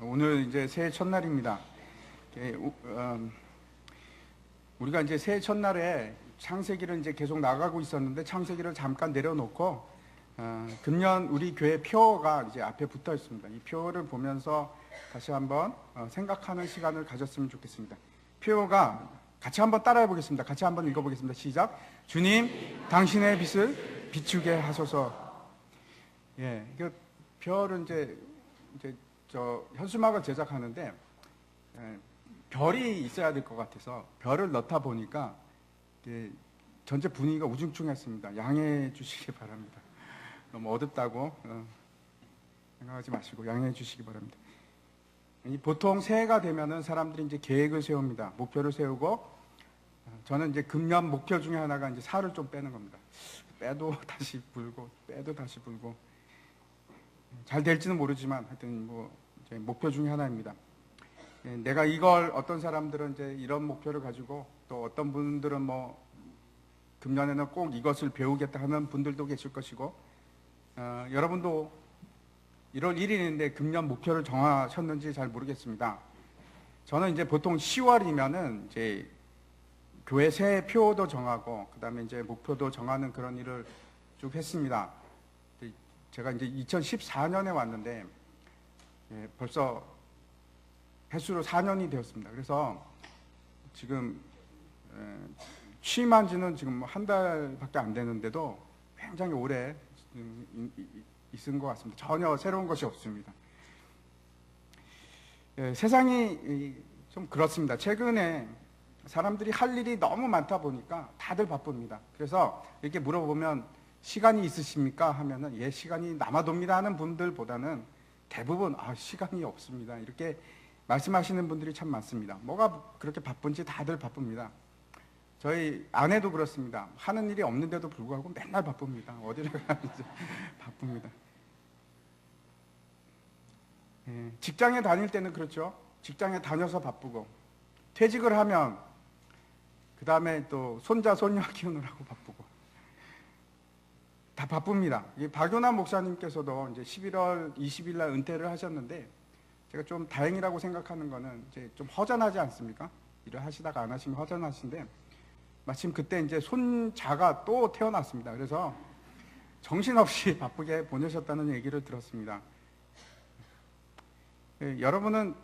오늘 이제 새해 첫날입니다. 우리가 이제 새해 첫날에 창세기를 이제 계속 나가고 있었는데 창세기를 잠깐 내려놓고 금년 우리 교회 표어가 이제 앞에 붙어 있습니다. 이 표어를 보면서 다시 한번 생각하는 시간을 가졌으면 좋겠습니다. 표어가 같이 한번 따라해 보겠습니다. 같이 한번 읽어보겠습니다. 시작. 주님, 당신의 빛을 비추게 하소서. 예, 그 별은 이제 저 현수막을 제작하는데 별이 있어야 될 것 같아서 별을 넣다 보니까 전체 분위기가 우중충했습니다. 양해해 주시기 바랍니다. 너무 어둡다고 생각하지 마시고 양해해 주시기 바랍니다. 보통 새해가 되면은 사람들이 이제 계획을 세웁니다. 목표를 세우고 저는 이제 금년 목표 중에 하나가 이제 살을 좀 빼는 겁니다. 빼도 다시 불고 빼도 다시 불고 잘 될지는 모르지만 하여튼 제 목표 중에 하나입니다. 내가 이걸 어떤 사람들은 이제 이런 목표를 가지고 또 어떤 분들은 금년에는 꼭 이것을 배우겠다 하는 분들도 계실 것이고 여러분도 1월 1일인데 금년 목표를 정하셨는지 잘 모르겠습니다. 저는 이제 보통 10월이면은 이제 교회 새해 표도 정하고 그다음에 이제 목표도 정하는 그런 일을 쭉 했습니다. 제가 이제 2014년에 왔는데 벌써 횟수로 4년이 되었습니다. 그래서 지금 취임한 지는 지금 한 달밖에 안 되는데도 굉장히 오래 있은 것 같습니다. 전혀 새로운 것이 없습니다. 세상이 좀 그렇습니다. 최근에 사람들이 할 일이 너무 많다 보니까 다들 바쁩니다. 그래서 이렇게 물어보면 시간이 있으십니까? 하면은 예, 시간이 남아돕니다 하는 분들보다는 대부분 시간이 없습니다. 이렇게 말씀하시는 분들이 참 많습니다. 뭐가 그렇게 바쁜지 다들 바쁩니다. 저희 아내도 그렇습니다. 하는 일이 없는데도 불구하고 맨날 바쁩니다. 어디를 가는지 바쁩니다. 직장에 다닐 때는 그렇죠. 직장에 다녀서 바쁘고 퇴직을 하면 그 다음에 또 손자 손녀 키우느라고 바쁘고 다 바쁩니다. 박윤환 목사님께서도 이제 11월 20일 날 은퇴를 하셨는데 제가 좀 다행이라고 생각하는 거는 이제 좀 허전하지 않습니까? 일을 하시다가 안 하시면 허전하신데 마침 그때 이제 손자가 또 태어났습니다. 그래서 정신없이 바쁘게 보내셨다는 얘기를 들었습니다. 여러분은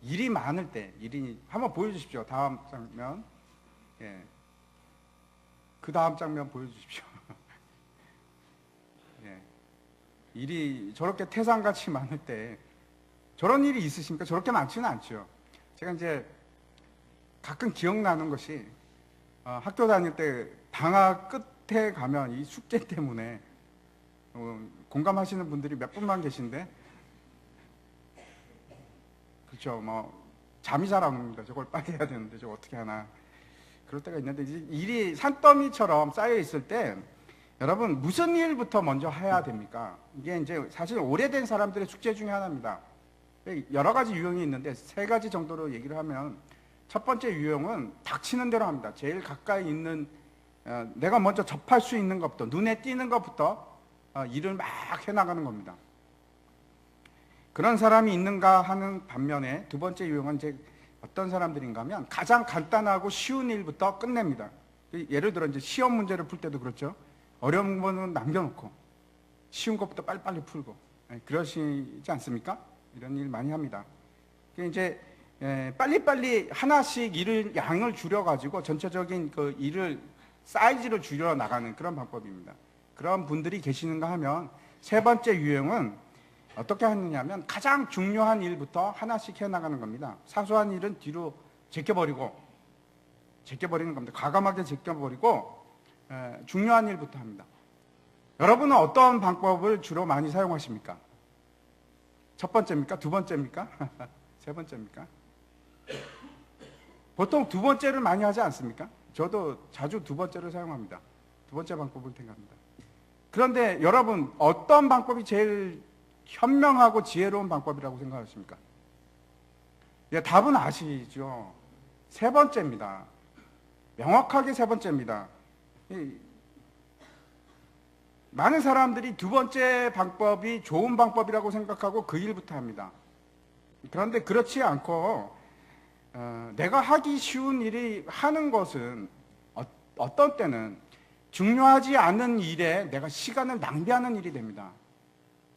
일이 많을 때 일이 한번 보여주십시오. 다음 장면. 그 다음 장면 보여주십시오. 일이 저렇게 태산같이 많을 때 저런 일이 있으십니까? 저렇게 많지는 않죠. 제가 이제 가끔 기억나는 것이 학교 다닐 때 방학 끝에 가면 이 숙제 때문에 공감하시는 분들이 몇 분만 계신데 그렇죠. 잠이 잘 안 옵니다. 저걸 빨리 해야 되는데 저거 어떻게 하나 그럴 때가 있는데 일이 산더미처럼 쌓여 있을 때 여러분 무슨 일부터 먼저 해야 됩니까? 이게 이제 사실 오래된 사람들의 숙제 중에 하나입니다. 여러 가지 유형이 있는데 3가지 정도로 얘기를 하면 첫 번째 유형은 닥치는 대로 합니다. 제일 가까이 있는 내가 먼저 접할 수 있는 것부터 눈에 띄는 것부터 일을 막 해나가는 겁니다. 그런 사람이 있는가 하는 반면에 두 번째 유형은 이제 어떤 사람들인가 하면 가장 간단하고 쉬운 일부터 끝냅니다. 예를 들어 이제 시험 문제를 풀 때도 그렇죠. 어려운 거는 남겨놓고 쉬운 것부터 빨리빨리 풀고 그러시지 않습니까? 이런 일 많이 합니다. 이제 빨리빨리 하나씩 일을 양을 줄여가지고 전체적인 그 일을 사이즈를 줄여 나가는 그런 방법입니다. 그런 분들이 계시는가 하면 세 번째 유형은 어떻게 하느냐면 가장 중요한 일부터 하나씩 해나가는 겁니다. 사소한 일은 뒤로 제껴버리는 겁니다. 과감하게 제껴버리고 중요한 일부터 합니다. 여러분은 어떤 방법을 주로 많이 사용하십니까? 첫 번째입니까? 두 번째입니까? 세 번째입니까? 보통 두 번째를 많이 하지 않습니까? 저도 자주 두 번째를 사용합니다. 두 번째 방법을 택합니다. 그런데 여러분 어떤 방법이 제일 현명하고 지혜로운 방법이라고 생각하십니까? 답은 아시죠? 세 번째입니다. 명확하게 세 번째입니다. 많은 사람들이 두 번째 방법이 좋은 방법이라고 생각하고 그 일부터 합니다. 그런데 그렇지 않고 내가 하기 쉬운 일이 하는 것은 어떤 때는 중요하지 않은 일에 내가 시간을 낭비하는 일이 됩니다.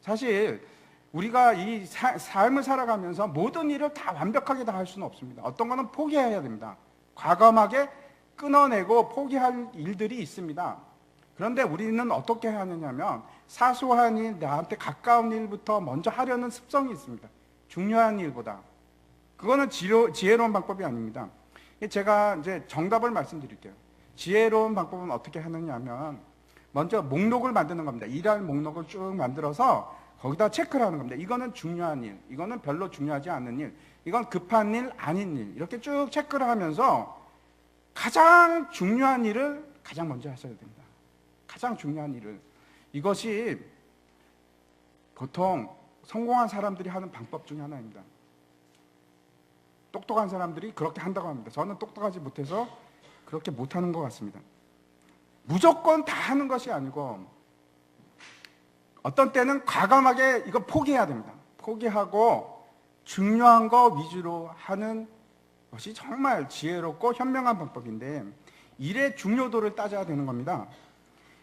사실 우리가 이 삶을 살아가면서 모든 일을 다 완벽하게 다 할 수는 없습니다. 어떤 거는 포기해야 됩니다. 과감하게 끊어내고 포기할 일들이 있습니다. 그런데 우리는 어떻게 하느냐면 사소한 일, 나한테 가까운 일부터 먼저 하려는 습성이 있습니다. 중요한 일보다. 그거는 지혜로운 방법이 아닙니다. 제가 이제 정답을 말씀드릴게요. 지혜로운 방법은 어떻게 하느냐 하면 먼저 목록을 만드는 겁니다. 일할 목록을 쭉 만들어서 거기다 체크를 하는 겁니다. 이거는 중요한 일, 이거는 별로 중요하지 않은 일, 이건 급한 일, 아닌 일, 이렇게 쭉 체크를 하면서 가장 중요한 일을 가장 먼저 하셔야 됩니다. 가장 중요한 일을. 이것이 보통 성공한 사람들이 하는 방법 중에 하나입니다. 똑똑한 사람들이 그렇게 한다고 합니다. 저는 똑똑하지 못해서 그렇게 못하는 것 같습니다. 무조건 다 하는 것이 아니고 어떤 때는 과감하게 이거 포기해야 됩니다. 포기하고 중요한 거 위주로 하는 것이 정말 지혜롭고 현명한 방법인데 일의 중요도를 따져야 되는 겁니다.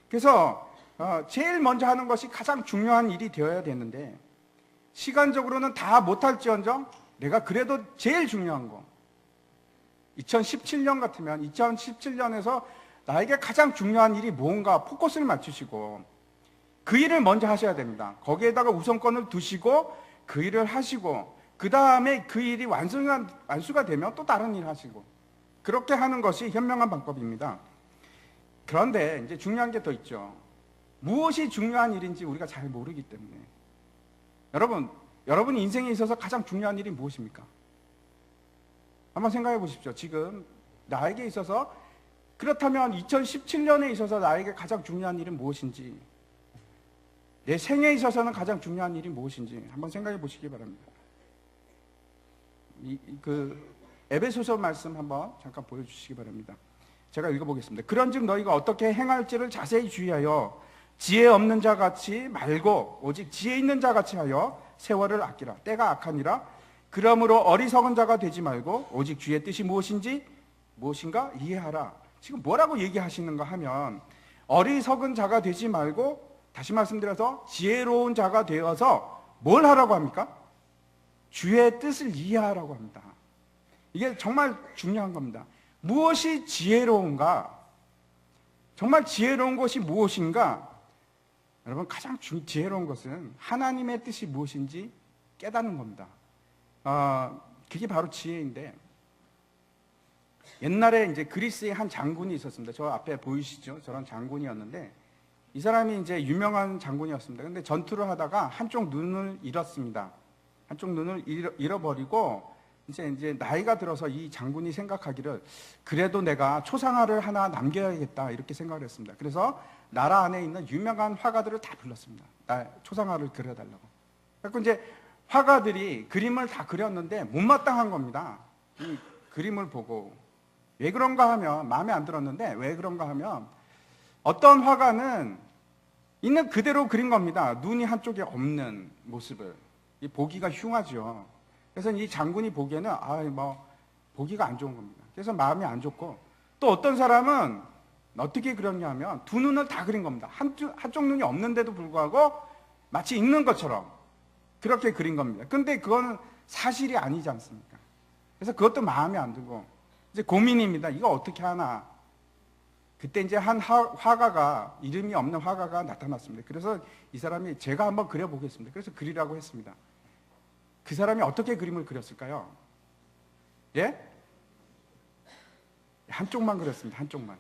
그래서 제일 먼저 하는 것이 가장 중요한 일이 되어야 되는데 시간적으로는 다 못할지언정 내가 그래도 제일 중요한 거 2017년 같으면 2017년에서 나에게 가장 중요한 일이 뭔가 포커스를 맞추시고 그 일을 먼저 하셔야 됩니다. 거기에다가 우선권을 두시고 그 일을 하시고 그 다음에 그 일이 완수가 되면 또 다른 일 하시고 그렇게 하는 것이 현명한 방법입니다. 그런데 이제 중요한 게 더 있죠. 무엇이 중요한 일인지 우리가 잘 모르기 때문에 여러분 인생에 있어서 가장 중요한 일이 무엇입니까? 한번 생각해 보십시오. 지금 나에게 있어서 그렇다면 2017년에 있어서 나에게 가장 중요한 일은 무엇인지 내 생에 있어서는 가장 중요한 일이 무엇인지 한번 생각해 보시기 바랍니다. 에베소서 말씀 한번 잠깐 보여주시기 바랍니다. 제가 읽어보겠습니다. 그런즉 너희가 어떻게 행할지를 자세히 주의하여 지혜 없는 자 같이 말고 오직 지혜 있는 자 같이 하여 세월을 아끼라. 때가 악하니라. 그러므로 어리석은 자가 되지 말고 오직 주의 뜻이 무엇인가 이해하라. 지금 뭐라고 얘기하시는가 하면 어리석은 자가 되지 말고 다시 말씀드려서 지혜로운 자가 되어서 뭘 하라고 합니까? 주의 뜻을 이해하라고 합니다. 이게 정말 중요한 겁니다. 무엇이 지혜로운가? 정말 지혜로운 것이 무엇인가? 여러분 가장 지혜로운 것은 하나님의 뜻이 무엇인지 깨닫는 겁니다. 그게 바로 지혜인데 옛날에 이제 그리스의 한 장군이 있었습니다. 저 앞에 보이시죠? 저런 장군이었는데 이 사람이 이제 유명한 장군이었습니다. 근데 전투를 하다가 한쪽 눈을 잃었습니다. 한쪽 눈을 잃어버리고 이제 나이가 들어서 이 장군이 생각하기를 그래도 내가 초상화를 하나 남겨야겠다 이렇게 생각을 했습니다. 그래서 나라 안에 있는 유명한 화가들을 다 불렀습니다. 초상화를 그려달라고. 그래서 이제 화가들이 그림을 다 그렸는데 못마땅한 겁니다. 이 그림을 보고 왜 그런가 하면 마음에 안 들었는데 왜 그런가 하면 어떤 화가는 있는 그대로 그린 겁니다. 눈이 한쪽에 없는 모습을. 이 보기가 흉하죠. 그래서 이 장군이 보기에는 보기가 안 좋은 겁니다. 그래서 마음이 안 좋고 또 어떤 사람은 어떻게 그렸냐 하면 두 눈을 다 그린 겁니다. 한쪽 눈이 없는데도 불구하고 마치 있는 것처럼 그렇게 그린 겁니다. 근데 그거는 사실이 아니지 않습니까? 그래서 그것도 마음에 안 들고 이제 고민입니다. 이거 어떻게 하나. 그때 이제 한 화가가 이름이 없는 화가가 나타났습니다. 그래서 이 사람이 제가 한번 그려보겠습니다. 그래서 그리라고 했습니다. 그 사람이 어떻게 그림을 그렸을까요? 예? 한쪽만 그렸습니다. 한쪽만.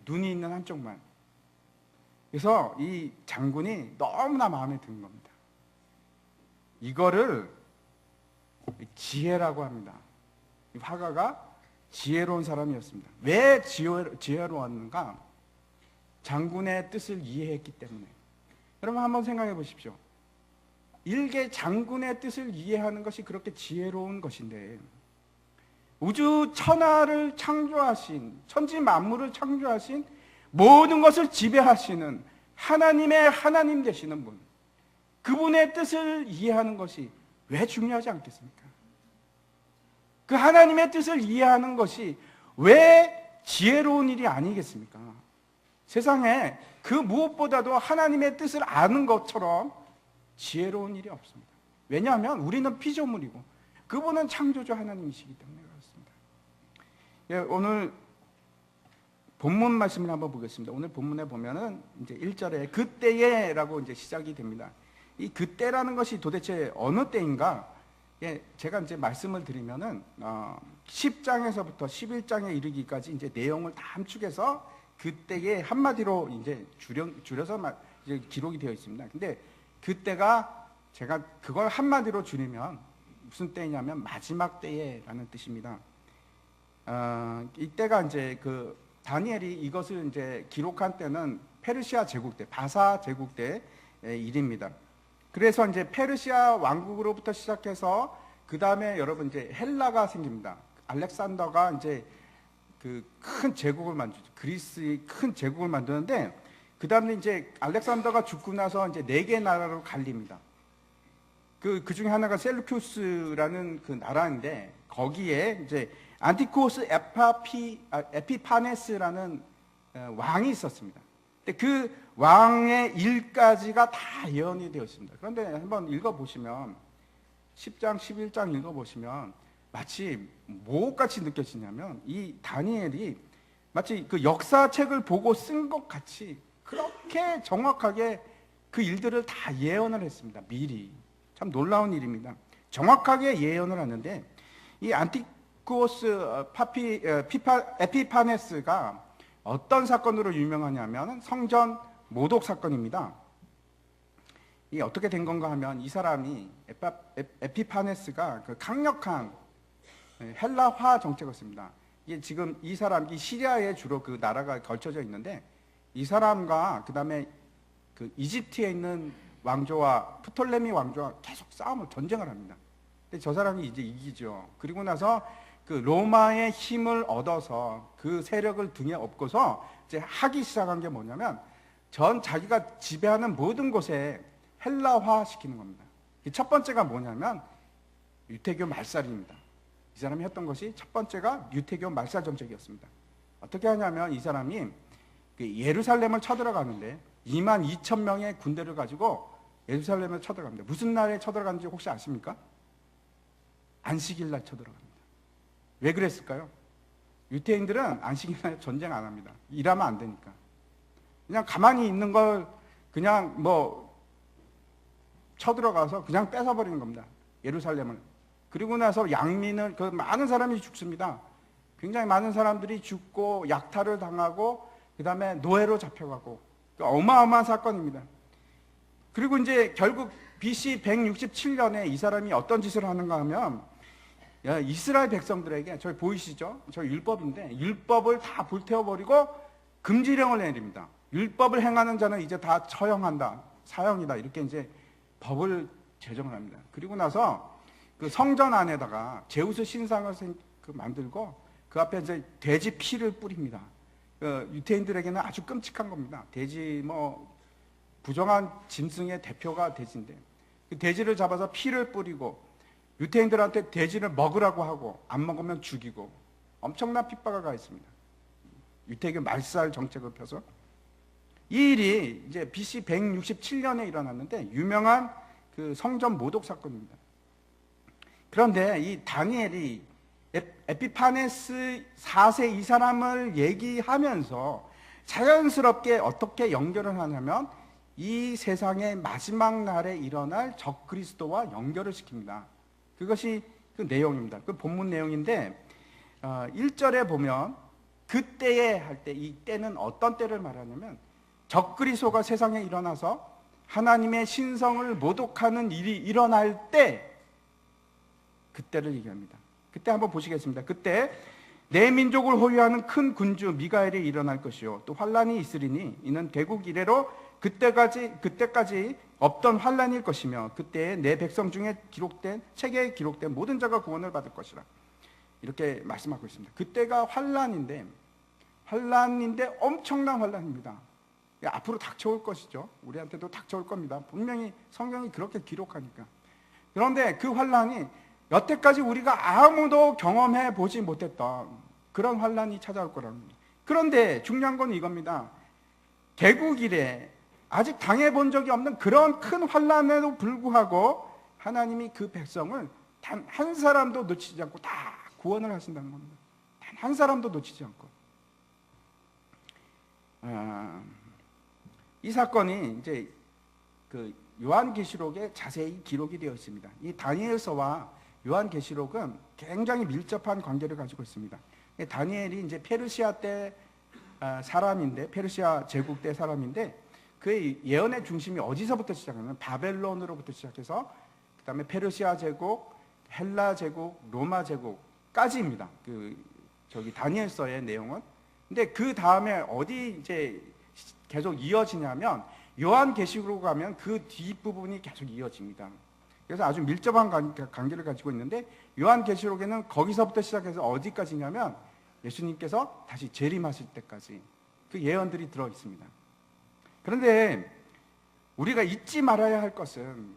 눈이 있는 한쪽만. 그래서 이 장군이 너무나 마음에 드는 겁니다. 이거를 지혜라고 합니다. 이 화가가 지혜로운 사람이었습니다. 왜 지혜로웠는가? 장군의 뜻을 이해했기 때문에. 여러분 한번 생각해 보십시오. 일개 장군의 뜻을 이해하는 것이 그렇게 지혜로운 것인데 우주 천하를 창조하신 천지 만물을 창조하신 모든 것을 지배하시는 하나님의 하나님 되시는 분 그분의 뜻을 이해하는 것이 왜 중요하지 않겠습니까? 그 하나님의 뜻을 이해하는 것이 왜 지혜로운 일이 아니겠습니까? 세상에 그 무엇보다도 하나님의 뜻을 아는 것처럼 지혜로운 일이 없습니다. 왜냐하면 우리는 피조물이고 그분은 창조주 하나님이시기 때문에 그렇습니다. 예, 오늘 본문 말씀을 한번 보겠습니다. 오늘 본문에 보면은 이제 1절에 그때에라고 이제 시작이 됩니다. 이 그때라는 것이 도대체 어느 때인가? 예, 제가 이제 말씀을 드리면은 10장에서부터 11장에 이르기까지 이제 내용을 다 함축해서 그때에 한마디로 이제 줄여서 이제 기록이 되어 있습니다. 근데 그때가 제가 그걸 한마디로 줄이면 무슨 때냐면 마지막 때에라는 뜻입니다. 이때가 이제 그 다니엘이 이것을 이제 기록한 때는 페르시아 제국 때, 바사 제국 때의 일입니다. 그래서 이제 페르시아 왕국으로부터 시작해서 그 다음에 여러분 이제 헬라가 생깁니다. 알렉산더가 이제 그 큰 제국을 만들죠. 그리스의 큰 제국을 만드는데 그 다음에 이제 알렉산더가 죽고 나서 이제 4개 나라로 갈립니다. 그 중에 하나가 셀루큐스라는 그 나라인데 거기에 이제 안티코스 에피파네스라는 왕이 있었습니다. 근데 그 왕의 일까지가 다 예언이 되어 있습니다. 그런데 한번 읽어보시면 10장, 11장 읽어보시면 마치 뭐같이 느껴지냐면 이 다니엘이 마치 그 역사책을 보고 쓴 것 같이 그렇게 정확하게 그 일들을 다 예언을 했습니다. 미리. 참 놀라운 일입니다. 정확하게 예언을 하는데 이 안티코스 에피파네스가 어떤 사건으로 유명하냐면 성전 모독 사건입니다. 이게 어떻게 된 건가 하면 이 사람이 에피파네스가 그 강력한 헬라화 정책을 씁니다. 이게 지금 이 사람이 시리아에 주로 그 나라가 걸쳐져 있는데 이 사람과 그 다음에 그 이집트에 있는 왕조와 프톨레미 왕조와 계속 전쟁을 합니다. 근데 저 사람이 이제 이기죠. 그리고 나서 그 로마의 힘을 얻어서 그 세력을 등에 업고서 이제 하기 시작한 게 뭐냐면 자기가 지배하는 모든 곳에 헬라화 시키는 겁니다. 첫 번째가 뭐냐면 유태교 말살입니다. 이 사람이 했던 것이 첫 번째가 유태교 말살 정책이었습니다. 어떻게 하냐면 이 사람이 예루살렘을 쳐들어가는데 22,000명의 군대를 가지고 예루살렘을 쳐들어갑니다. 무슨 날에 쳐들어가는지 혹시 아십니까? 안식일 날 쳐들어갑니다. 왜 그랬을까요? 유태인들은 안식일 날 전쟁 안 합니다. 일하면 안 되니까. 그냥 가만히 있는 걸 그냥 뭐 쳐들어가서 그냥 뺏어버리는 겁니다. 예루살렘을. 그리고 나서 양민을 많은 사람이 죽습니다. 굉장히 많은 사람들이 죽고 약탈을 당하고 그 다음에 노예로 잡혀가고 어마어마한 사건입니다. 그리고 이제 결국 BC 167년에 이 사람이 어떤 짓을 하는가 하면 이스라엘 백성들에게 저희 보이시죠? 저희 율법인데 율법을 다 불태워버리고 금지령을 내립니다. 율법을 행하는 자는 이제 다 처형한다, 사형이다 이렇게 이제 법을 제정을 합니다. 그리고 나서 그 성전 안에다가 제우스 신상을 만들고 그 앞에 이제 돼지 피를 뿌립니다. 유태인들에게는 아주 끔찍한 겁니다. 돼지 부정한 짐승의 대표가 돼지인데 그 돼지를 잡아서 피를 뿌리고 유태인들한테 돼지를 먹으라고 하고 안 먹으면 죽이고 엄청난 핍박을 가했습니다. 유태교 말살 정책을 펴서 이 일이 이제 BC 167년에 일어났는데 유명한 그 성전 모독 사건입니다. 그런데 이 다니엘이 에피파네스 4세 이 사람을 얘기하면서 자연스럽게 어떻게 연결을 하냐면 이 세상의 마지막 날에 일어날 적그리스도와 연결을 시킵니다. 그것이 그 내용입니다. 그 본문 내용인데 1절에 보면 그때에 할 때 이 때는 어떤 때를 말하냐면 적그리스도가 세상에 일어나서 하나님의 신성을 모독하는 일이 일어날 때 그때를 얘기합니다. 그때 한번 보시겠습니다. 그때 내 민족을 호위하는 큰 군주 미가엘이 일어날 것이요 또 환란이 있으리니 이는 대국 이래로 그때까지 없던 환란일 것이며 그때에 내 백성 중에 책에 기록된 모든 자가 구원을 받을 것이라 이렇게 말씀하고 있습니다. 그때가 환란인데 엄청난 환란입니다. 앞으로 닥쳐올 것이죠. 우리한테도 닥쳐올 겁니다. 분명히 성경이 그렇게 기록하니까. 그런데 그 환란이 여태까지 우리가 아무도 경험해 보지 못했던 그런 환란이 찾아올 거라는 겁니다. 그런데 중요한 건 이겁니다. 개국 이래 아직 당해본 적이 없는 그런 큰 환란에도 불구하고 하나님이 그 백성을 단 한 사람도 놓치지 않고 다 구원을 하신다는 겁니다. 단 한 사람도 놓치지 않고. 이 사건이 이제 그 요한계시록에 자세히 기록이 되어 있습니다. 이 다니엘서와 요한계시록은 굉장히 밀접한 관계를 가지고 있습니다. 다니엘이 이제 페르시아 때 사람인데, 페르시아 제국 때 사람인데, 그의 예언의 중심이 어디서부터 시작하냐면 바벨론으로부터 시작해서 그다음에 페르시아 제국, 헬라 제국, 로마 제국까지입니다. 저기 다니엘서의 내용은. 근데 그 다음에 어디 이제 계속 이어지냐면 요한계시록으로 가면 그 뒷부분이 계속 이어집니다. 그래서 아주 밀접한 관계를 가지고 있는데 요한계시록에는 거기서부터 시작해서 어디까지냐면 예수님께서 다시 재림하실 때까지 그 예언들이 들어 있습니다. 그런데 우리가 잊지 말아야 할 것은,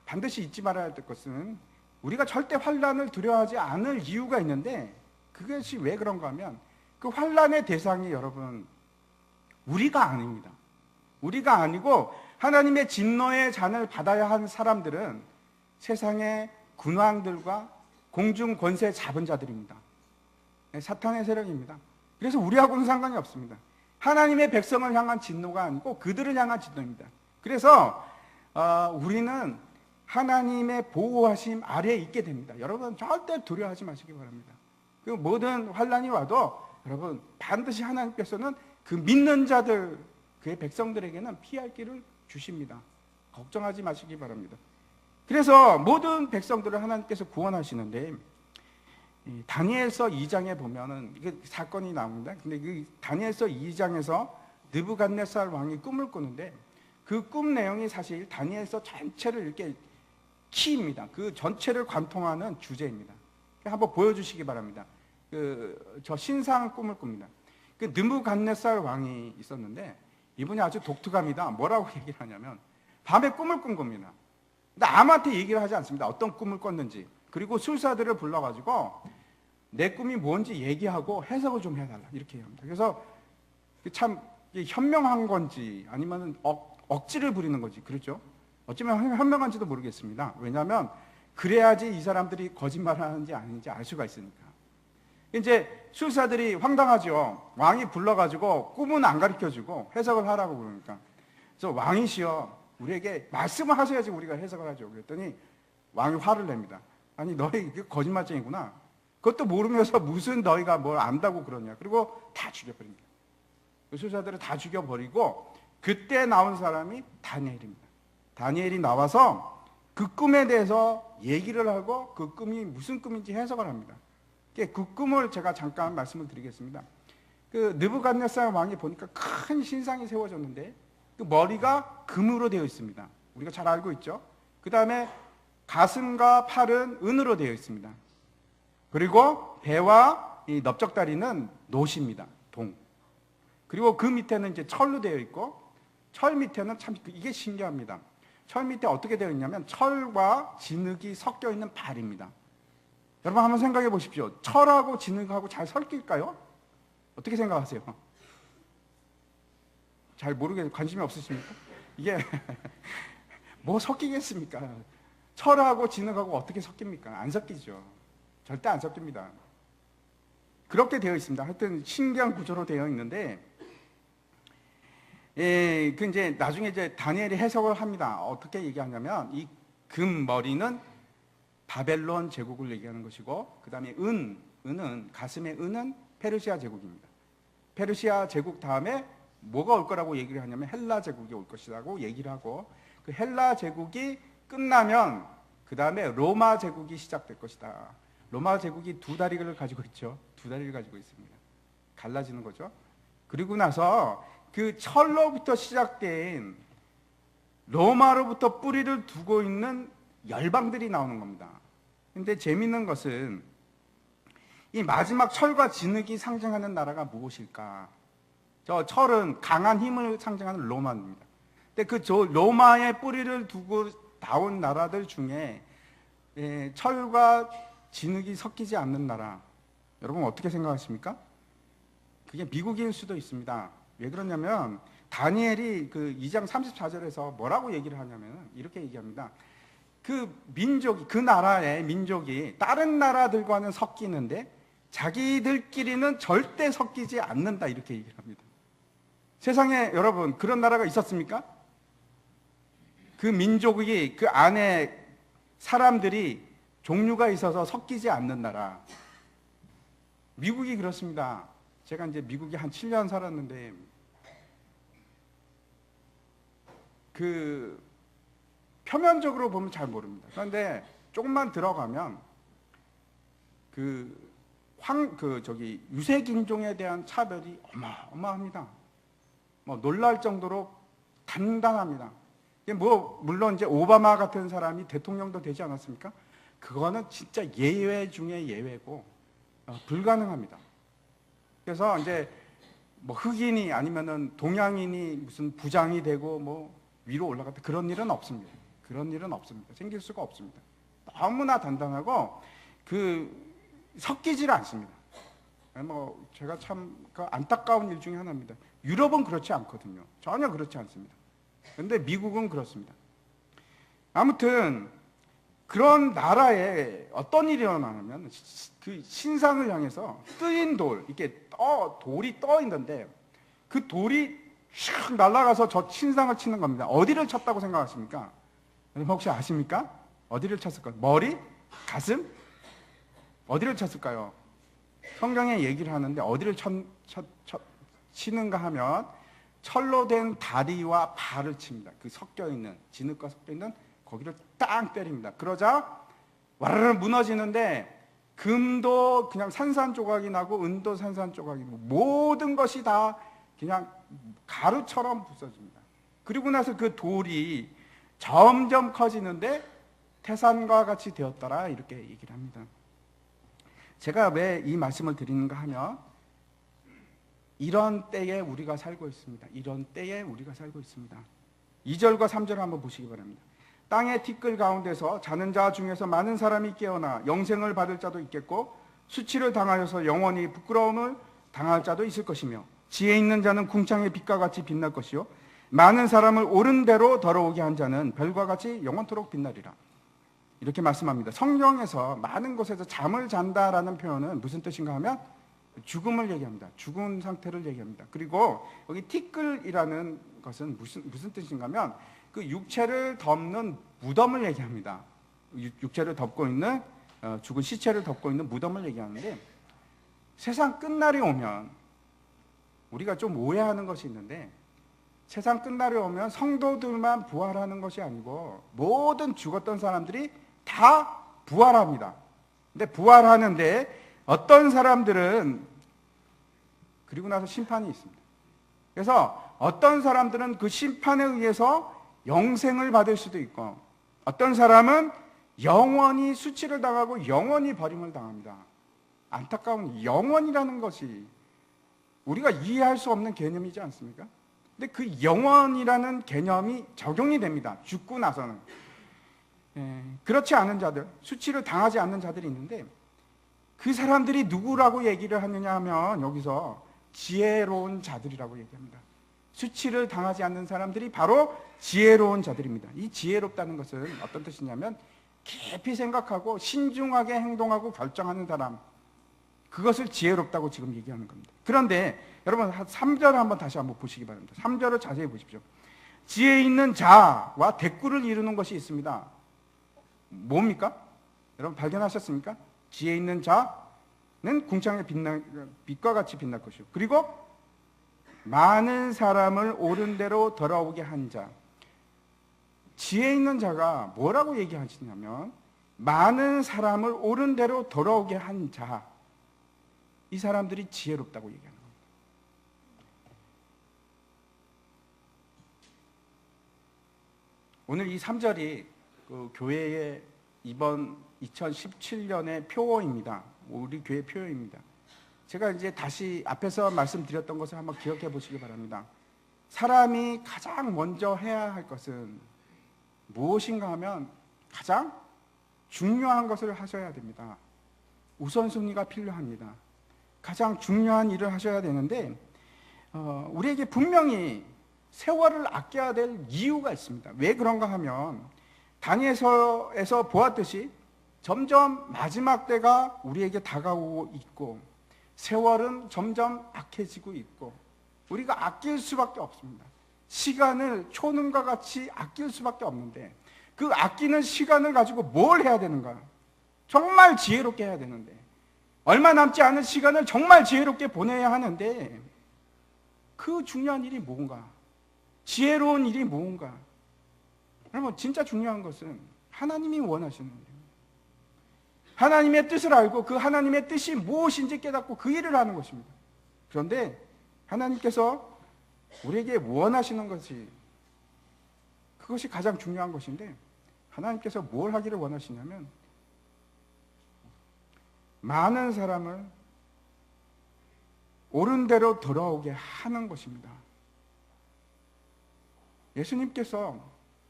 반드시 잊지 말아야 할 것은 우리가 절대 환란을 두려워하지 않을 이유가 있는데, 그것이 왜 그런가 하면 그 환란의 대상이 여러분 우리가 아닙니다. 우리가 아니고 하나님의 진노의 잔을 받아야 하는 사람들은 세상의 군왕들과 공중 권세 잡은 자들입니다. 사탄의 세력입니다. 그래서 우리하고는 상관이 없습니다. 하나님의 백성을 향한 진노가 아니고 그들을 향한 진노입니다. 그래서 우리는 하나님의 보호하심 아래에 있게 됩니다. 여러분 절대 두려워하지 마시기 바랍니다. 그 모든 환란이 와도 여러분 반드시 하나님께서는 그 믿는 자들, 그의 백성들에게는 피할 길을 주십니다. 걱정하지 마시기 바랍니다. 그래서 모든 백성들을 하나님께서 구원하시는데, 다니엘서 2장에 보면은 그 사건이 나옵니다. 근데 그 다니엘서 2장에서 느부갓네살 왕이 꿈을 꾸는데 그 꿈 내용이 사실 다니엘서 전체를 이렇게 키입니다. 그 전체를 관통하는 주제입니다. 한번 보여주시기 바랍니다. 저 신상 꿈을 꿉니다. 그 느부갓네살 왕이 있었는데 이분이 아주 독특합니다. 뭐라고 얘기를 하냐면 밤에 꿈을 꾼 겁니다. 근데 아무한테 얘기를 하지 않습니다. 어떤 꿈을 꿨는지. 그리고 술사들을 불러가지고 내 꿈이 뭔지 얘기하고 해석을 좀 해달라 이렇게 합니다. 그래서 참 현명한 건지 아니면 억지를 부리는 건지, 그렇죠? 어쩌면 현명한지도 모르겠습니다. 왜냐하면 그래야지 이 사람들이 거짓말하는지 아닌지 알 수가 있으니까. 이제 술사들이 황당하죠. 왕이 불러가지고 꿈은 안 가르쳐주고 해석을 하라고 그러니까. 그래서 왕이시여 우리에게 말씀을 하셔야지 우리가 해석을 하죠. 그랬더니 왕이 화를 냅니다. 아니 너희 거짓말쟁이구나. 그것도 모르면서 무슨 너희가 뭘 안다고 그러냐. 그리고 다 죽여버립니다. 그 술사들을 다 죽여버리고 그때 나온 사람이 다니엘입니다. 다니엘이 나와서 그 꿈에 대해서 얘기를 하고 그 꿈이 무슨 꿈인지 해석을 합니다. 그 꿈을 제가 잠깐 말씀을 드리겠습니다. 그 느부갓네살 왕이 보니까 큰 신상이 세워졌는데 그 머리가 금으로 되어 있습니다. 우리가 잘 알고 있죠. 그 다음에 가슴과 팔은 은으로 되어 있습니다. 그리고 배와 이 넓적다리는 노십니다. 동. 그리고 그 밑에는 이제 철로 되어 있고, 철 밑에는 참 이게 신기합니다. 철 밑에 어떻게 되어 있냐면 철과 진흙이 섞여 있는 발입니다. 여러분 한번 생각해 보십시오. 철하고 진흙하고 잘 섞일까요? 어떻게 생각하세요? 잘 모르겠어요. 관심이 없으십니까? 이게 뭐 섞이겠습니까? 철하고 진흙하고 어떻게 섞입니까? 안 섞이죠. 절대 안 섞입니다. 그렇게 되어 있습니다. 하여튼 신기한 구조로 되어 있는데, 그 이제 나중에 이제 다니엘이 해석을 합니다. 어떻게 얘기하냐면 이 금 머리는 바벨론 제국을 얘기하는 것이고, 그 다음에 은은 가슴의 은은 페르시아 제국입니다. 페르시아 제국 다음에 뭐가 올 거라고 얘기를 하냐면 헬라 제국이 올 것이라고 얘기를 하고, 그 헬라 제국이 끝나면 그 다음에 로마 제국이 시작될 것이다. 로마 제국이 두 다리를 가지고 있죠. 두 다리를 가지고 있습니다. 갈라지는 거죠. 그리고 나서 그 철로부터 시작된 로마로부터 뿌리를 두고 있는 열방들이 나오는 겁니다. 근데 재미있는 것은 이 마지막 철과 진흙이 상징하는 나라가 무엇일까? 저 철은 강한 힘을 상징하는 로마입니다. 근데 그 로마의 뿌리를 두고 나온 나라들 중에 철과 진흙이 섞이지 않는 나라. 여러분 어떻게 생각하십니까? 그게 미국일 수도 있습니다. 왜 그러냐면 다니엘이 그 2장 34절에서 뭐라고 얘기를 하냐면 이렇게 얘기합니다. 그 민족이, 그 나라의 민족이 다른 나라들과는 섞이는데 자기들끼리는 절대 섞이지 않는다, 이렇게 얘기를 합니다. 세상에 여러분 그런 나라가 있었습니까? 그 민족이, 그 안에 사람들이 종류가 있어서 섞이지 않는 나라. 미국이 그렇습니다. 제가 이제 미국에 한 7년 살았는데 그 표면적으로 보면 잘 모릅니다. 그런데 조금만 들어가면 유색 인종에 대한 차별이 어마어마합니다. 뭐 놀랄 정도로 단단합니다. 물론 이제 오바마 같은 사람이 대통령도 되지 않았습니까? 그거는 진짜 예외 중에 예외고 불가능합니다. 그래서 이제 뭐 흑인이 아니면은 동양인이 무슨 부장이 되고 뭐 위로 올라갔다, 그런 일은 없습니다. 그런 일은 없습니다. 생길 수가 없습니다. 너무나 단단하고 섞이질 않습니다. 뭐 제가 참 안타까운 일 중에 하나입니다. 유럽은 그렇지 않거든요. 전혀 그렇지 않습니다. 그런데 미국은 그렇습니다. 아무튼 그런 나라에 어떤 일이 일어나냐면 그 신상을 향해서 뜨인 돌, 이렇게 돌이 떠 있는데 그 돌이 슉 날아가서 저 신상을 치는 겁니다. 어디를 쳤다고 생각하십니까? 여러분 혹시 아십니까? 어디를 쳤을까요? 머리? 가슴? 어디를 쳤을까요? 성경에 얘기를 하는데 어디를 치는가 하면 철로 된 다리와 발을 칩니다. 그 섞여있는, 진흙과 섞여있는 거기를 땅 때립니다. 그러자 와르르 무너지는데 금도 그냥 산산조각이 나고 은도 산산조각이 나고 모든 것이 다 그냥 가루처럼 부서집니다. 그리고 나서 그 돌이 점점 커지는데 태산과 같이 되었더라, 이렇게 얘기를 합니다. 제가 왜 이 말씀을 드리는가 하면 이런 때에 우리가 살고 있습니다. 이런 때에 우리가 살고 있습니다. 2절과 3절을 한번 보시기 바랍니다. 땅의 티끌 가운데서 자는 자 중에서 많은 사람이 깨어나 영생을 받을 자도 있겠고 수치를 당하여서 영원히 부끄러움을 당할 자도 있을 것이며 지혜 있는 자는 궁창의 빛과 같이 빛날 것이요 많은 사람을 옳은 대로 더러우게 한 자는 별과 같이 영원토록 빛나리라. 이렇게 말씀합니다. 성경에서 많은 곳에서 잠을 잔다라는 표현은 무슨 뜻인가 하면 죽음을 얘기합니다. 죽은 상태를 얘기합니다. 그리고 여기 티끌이라는 것은 무슨 뜻인가 하면 그 육체를 덮는 무덤을 얘기합니다. 육체를 덮고 있는 죽은 시체를 덮고 있는 무덤을 얘기하는데 세상 끝날이 오면 우리가 좀 오해하는 것이 있는데 세상 끝날이 오면 성도들만 부활하는 것이 아니고 모든 죽었던 사람들이 다 부활합니다. 근데 부활하는데 어떤 사람들은 그리고 나서 심판이 있습니다. 그래서 어떤 사람들은 그 심판에 의해서 영생을 받을 수도 있고 어떤 사람은 영원히 수치를 당하고 영원히 버림을 당합니다. 안타까운 영원이라는 것이 우리가 이해할 수 없는 개념이지 않습니까? 근데 그 영원이라는 개념이 적용이 됩니다. 죽고 나서는. 그렇지 않은 자들, 수치를 당하지 않는 자들이 있는데 그 사람들이 누구라고 얘기를 하느냐 하면 여기서 지혜로운 자들이라고 얘기합니다. 수치를 당하지 않는 사람들이 바로 지혜로운 자들입니다. 이 지혜롭다는 것은 어떤 뜻이냐면 깊이 생각하고 신중하게 행동하고 결정하는 사람, 그것을 지혜롭다고 지금 얘기하는 겁니다. 그런데 여러분 3절 한번 다시 한번 보시기 바랍니다. 3절을 자세히 보십시오. 지혜 있는 자와 대꾸를 이루는 것이 있습니다. 뭡니까? 여러분 발견하셨습니까? 지혜 있는 자는 궁창의 빛과 같이 빛날 것이요. 그리고 많은 사람을 옳은 대로 돌아오게 한 자. 지혜 있는 자가 뭐라고 얘기하시냐면 많은 사람을 옳은 대로 돌아오게 한 자. 이 사람들이 지혜롭다고 얘기하는 겁니다. 오늘 이 3절이 그 교회의 이번 2017년의 표어입니다. 우리 교회 표어입니다. 제가 이제 다시 앞에서 말씀드렸던 것을 한번 기억해 보시기 바랍니다. 사람이 가장 먼저 해야 할 것은 무엇인가 하면 가장 중요한 것을 하셔야 됩니다. 우선순위가 필요합니다. 가장 중요한 일을 하셔야 되는데 우리에게 분명히 세월을 아껴야 될 이유가 있습니다. 왜 그런가 하면 다니엘서에서 보았듯이 점점 마지막 때가 우리에게 다가오고 있고 세월은 점점 악해지고 있고 우리가 아낄 수밖에 없습니다. 시간을 초능과 같이 아낄 수밖에 없는데 그 아끼는 시간을 가지고 뭘 해야 되는가? 정말 지혜롭게 해야 되는데 얼마 남지 않은 시간을 정말 지혜롭게 보내야 하는데 그 중요한 일이 뭔가? 지혜로운 일이 뭔가? 여러분 진짜 중요한 것은 하나님이 원하시는 일입니다. 하나님의 뜻을 알고 그 하나님의 뜻이 무엇인지 깨닫고 그 일을 하는 것입니다. 그런데 하나님께서 우리에게 원하시는 것이 그것이 가장 중요한 것인데 하나님께서 뭘 하기를 원하시냐면 많은 사람을 옳은 대로 돌아오게 하는 것입니다. 예수님께서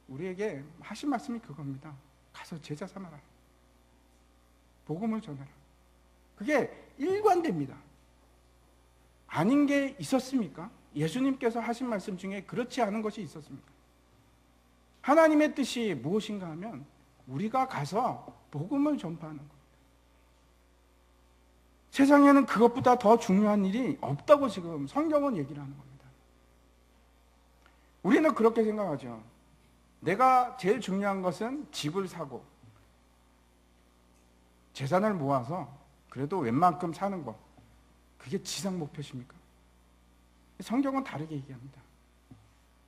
우리에게 하신 말씀이 그겁니다. 가서 제자 삼아라. 복음을 전하라. 그게 일관됩니다. 아닌 게 있었습니까? 예수님께서 하신 말씀 중에 그렇지 않은 것이 있었습니까? 하나님의 뜻이 무엇인가 하면 우리가 가서 복음을 전파하는 겁니다. 세상에는 그것보다 더 중요한 일이 없다고 지금 성경은 얘기를 하는 겁니다. 우리는 그렇게 생각하죠. 내가 제일 중요한 것은 집을 사고 재산을 모아서 그래도 웬만큼 사는 것. 그게 지상 목표십니까? 성경은 다르게 얘기합니다.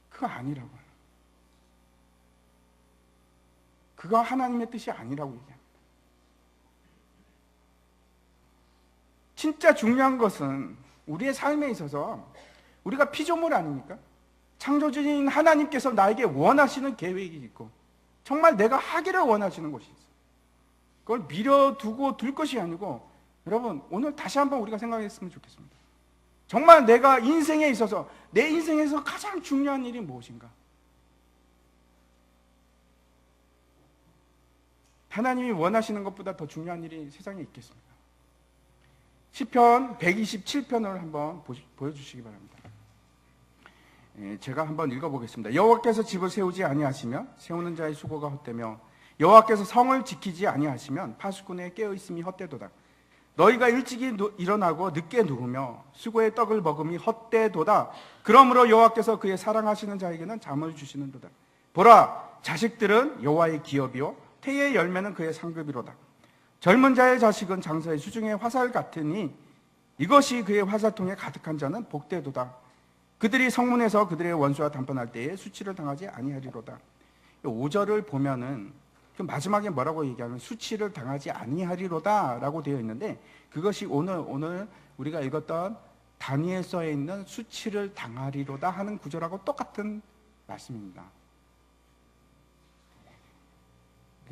그거 아니라고요. 그거 하나님의 뜻이 아니라고 얘기합니다. 진짜 중요한 것은 우리의 삶에 있어서 우리가 피조물 아닙니까? 창조주인 하나님께서 나에게 원하시는 계획이 있고 정말 내가 하기를 원하시는 것이 있어요. 그걸 미뤄두고 둘 것이 아니고 여러분 오늘 다시 한번 우리가 생각했으면 좋겠습니다. 정말 내가 인생에 있어서 내 인생에서 가장 중요한 일이 무엇인가? 하나님이 원하시는 것보다 더 중요한 일이 세상에 있겠습니까? 시편 127편을 한번 보여주시기 바랍니다. 제가 한번 읽어보겠습니다. 여호와께서 집을 세우지 아니하시며 세우는 자의 수고가 헛되며 여호와께서 성을 지키지 아니하시면 파수꾼의 깨어있음이 헛되도다. 너희가 일찍이 일어나고 늦게 누우며 수고의 떡을 먹음이 헛되도다. 그러므로 여호와께서 그의 사랑하시는 자에게는 잠을 주시는도다. 보라, 자식들은 여호와의 기업이요 태의 열매는 그의 상급이로다. 젊은 자의 자식은 장사의 수중의 화살 같으니 이것이 그의 화살통에 가득한 자는 복되도다. 그들이 성문에서 그들의 원수와 담판할 때에 수치를 당하지 아니하리로다. 5절을 보면은 그 마지막에 뭐라고 얘기하면 수치를 당하지 아니하리로다 라고 되어 있는데 그것이 오늘 우리가 읽었던 다니엘서에 있는 수치를 당하리로다 하는 구절하고 똑같은 말씀입니다.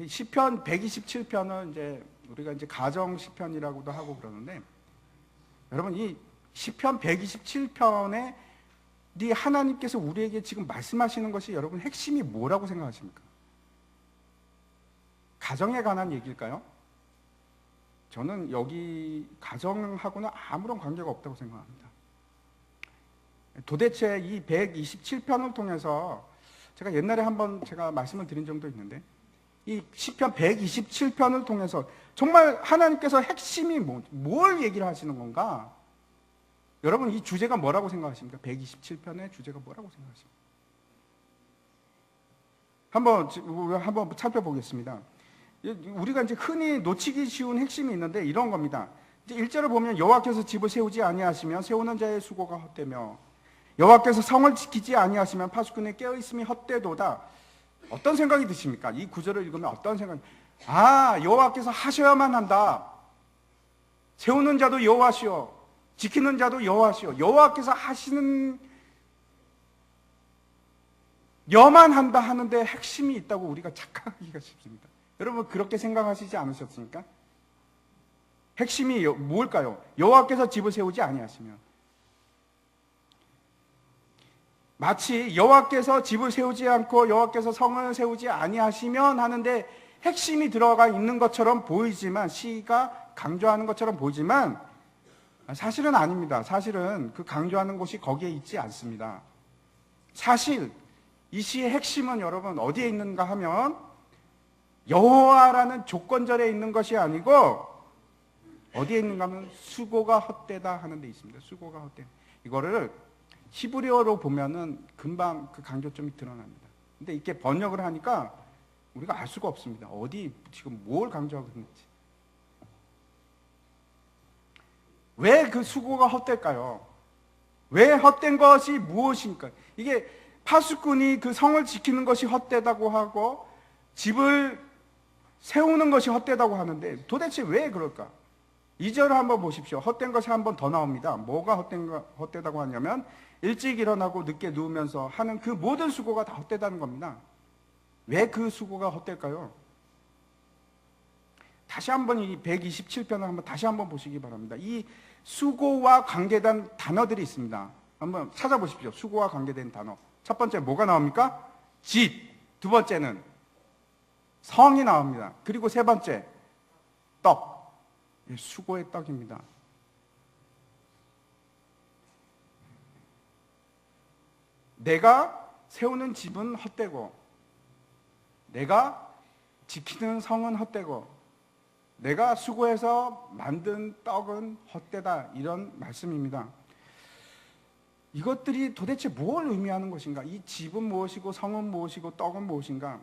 시편 127편은 이제 우리가 이제 가정 시편이라고도 하고 그러는데 여러분 이 시편 127편에 하나님께서 우리에게 지금 말씀하시는 것이 여러분 핵심이 뭐라고 생각하십니까? 가정에 관한 얘기일까요? 저는 여기 가정하고는 아무런 관계가 없다고 생각합니다. 도대체 이 127편을 통해서 제가 옛날에 한번 제가 말씀을 드린 적도 있는데 이 시편 127편을 통해서 정말 하나님께서 핵심이 뭘 얘기를 하시는 건가? 여러분 이 주제가 뭐라고 생각하십니까? 127편의 주제가 뭐라고 생각하십니까? 한번 살펴보겠습니다. 우리가 이제 흔히 놓치기 쉬운 핵심이 있는데 이런 겁니다. 이제 1절을 보면 여호와께서 집을 세우지 아니하시면 세우는 자의 수고가 헛되며 여호와께서 성을 지키지 아니하시면 파수꾼의 깨어있음이 헛되도다. 어떤 생각이 드십니까? 이 구절을 읽으면 어떤 생각이? 여호와께서 하셔야만 한다. 세우는 자도 여호와시오. 지키는 자도 여호와시오. 여호와께서 하시는 여만 한다 하는데 핵심이 있다고 우리가 착각하기가 쉽습니다. 여러분 그렇게 생각하시지 않으셨습니까? 핵심이 뭘까요? 여호와께서 집을 세우지 아니하시면 마치 여호와께서 집을 세우지 않고 여호와께서 성을 세우지 아니하시면 하는데 핵심이 들어가 있는 것처럼 보이지만, 시가 강조하는 것처럼 보이지만 사실은 아닙니다. 사실은 그 강조하는 곳이 거기에 있지 않습니다. 사실 이 시의 핵심은 여러분 어디에 있는가 하면 여호와라는 조건절에 있는 것이 아니고 어디에 있는가 하면 수고가 헛되다 하는 데 있습니다. 수고가 헛되다. 이거를 히브리어로 보면은 금방 그 강조점이 드러납니다. 근데 이렇게 번역을 하니까 우리가 알 수가 없습니다. 어디 지금 뭘 강조하고 있는지. 왜 그 수고가 헛될까요? 왜 헛된 것이 무엇입니까? 이게 파수꾼이 그 성을 지키는 것이 헛되다고 하고 집을 세우는 것이 헛되다고 하는데 도대체 왜 그럴까? 2절을 한번 보십시오. 헛된 것이 한 번 더 나옵니다. 뭐가 헛되다고 하냐면 일찍 일어나고 늦게 누우면서 하는 그 모든 수고가 다 헛되다는 겁니다. 왜 그 수고가 헛될까요? 다시 한번 이 127편을 한번 다시 한번 보시기 바랍니다. 이 수고와 관계된 단어들이 있습니다. 한번 찾아보십시오. 수고와 관계된 단어. 첫 번째 뭐가 나옵니까? 집. 두 번째는 성이 나옵니다. 그리고 세 번째 떡. 수고의 떡입니다. 내가 세우는 집은 헛되고 내가 지키는 성은 헛되고 내가 수고해서 만든 떡은 헛되다, 이런 말씀입니다. 이것들이 도대체 뭘 의미하는 것인가? 이 집은 무엇이고 성은 무엇이고 떡은 무엇인가?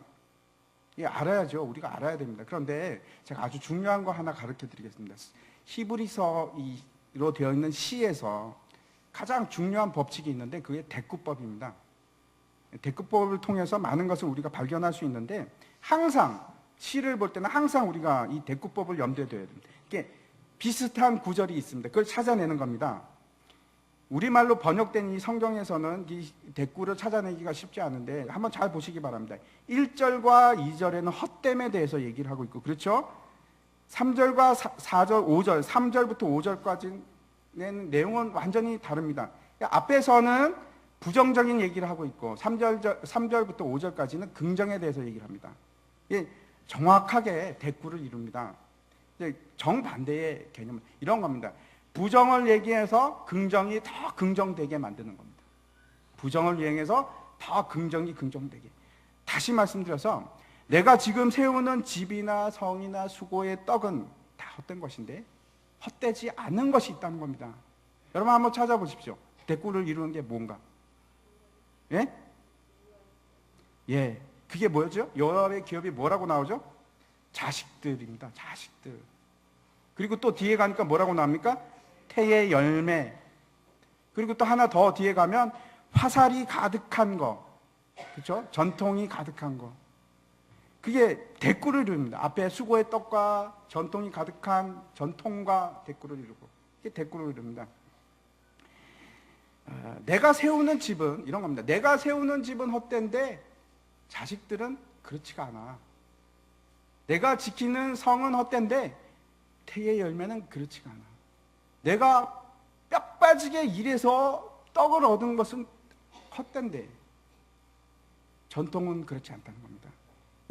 알아야죠. 우리가 알아야 됩니다. 그런데 제가 아주 중요한 거 하나 가르쳐 드리겠습니다. 히브리서로 되어 있는 시에서 가장 중요한 법칙이 있는데 그게 대꾸법입니다. 대꾸법을 통해서 많은 것을 우리가 발견할 수 있는데 항상 시를 볼 때는 항상 우리가 이 대꾸법을 염두에 둬야 됩니다. 이게 비슷한 구절이 있습니다. 그걸 찾아내는 겁니다. 우리말로 번역된 이 성경에서는 이 대꾸를 찾아내기가 쉽지 않은데 한번 잘 보시기 바랍니다. 1절과 2절에는 헛됨에 대해서 얘기를 하고 있고, 그렇죠? 3절과 4절, 5절, 3절부터 5절까지는 내용은 완전히 다릅니다. 앞에서는 부정적인 얘기를 하고 있고 3절부터 5절까지는 긍정에 대해서 얘기를 합니다. 정확하게 대꾸를 이룹니다. 정반대의 개념은 이런 겁니다. 부정을 얘기해서 긍정이 더 긍정되게 만드는 겁니다. 부정을 이행해서 더 긍정이 긍정되게. 다시 말씀드려서 내가 지금 세우는 집이나 성이나 수고의 떡은 다 헛된 것인데 헛되지 않은 것이 있다는 겁니다. 여러분 한번 찾아보십시오. 대꾸를 이루는 게 뭔가? 예? 예. 그게 뭐였죠? 여호와의 기업이 뭐라고 나오죠? 자식들입니다. 자식들. 그리고 또 뒤에 가니까 뭐라고 나옵니까? 태의 열매. 그리고 또 하나 더 뒤에 가면 화살이 가득한 거. 그렇죠? 전통이 가득한 거. 그게 대꾸를 이룹니다. 앞에 수고의 떡과 전통이 가득한 전통과 대꾸를 이루고. 이게 대꾸를 이룹니다. 내가 세우는 집은 이런 겁니다. 내가 세우는 집은 헛된데 자식들은 그렇지가 않아. 내가 지키는 성은 헛된데 태의 열매는 그렇지가 않아. 내가 뼈 빠지게 일해서 떡을 얻은 것은 헛된데 전통은 그렇지 않다는 겁니다.